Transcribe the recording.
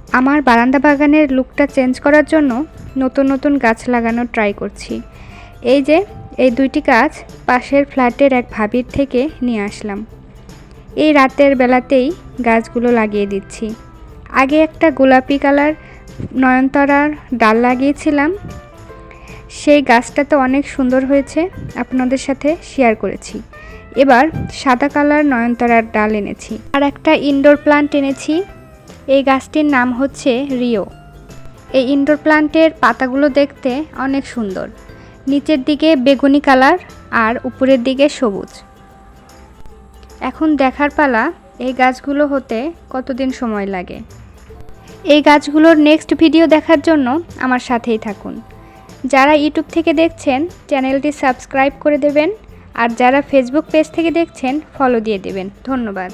আমার বারান্দা বাগানের লুকটা চেঞ্জ করার জন্য নতুন নতুন গাছ লাগানোর ট্রাই করছি। এই যে এই দুইটি গাছ পাশের ফ্ল্যাটের এক ভাবির থেকে নিয়ে আসলাম। এই রাতের বেলাতেই গাছগুলো লাগিয়ে দিচ্ছি। আগে একটা গোলাপি কালার নয়নতারার ডাল লাগিয়েছিলাম, সেই গাছটা তো অনেক সুন্দর হয়েছে, আপনাদের সাথে শেয়ার করেছি। এবার সাদা কালার নয়নতারার ডাল এনেছি, আর একটা ইনডোর প্লান্ট এনেছি। এই গাছটির নাম হচ্ছে রিও। এই ইনডোর প্লান্টের পাতাগুলো দেখতে অনেক সুন্দর, নিচের দিকে বেগুনি কালার আর উপরের দিকে সবুজ। এখন দেখার পালা এই গাছগুলো হতে কতদিন সময় লাগে। এই গাছগুলোর নেক্সট ভিডিও দেখার জন্য আমার সাথেই থাকুন। যারা ইউটিউব থেকে দেখছেন চ্যানেলটি সাবস্ক্রাইব করে দেবেন, আর যারা ফেসবুক পেজ থেকে দেখছেন ফলো দিয়ে দেবেন। ধন্যবাদ।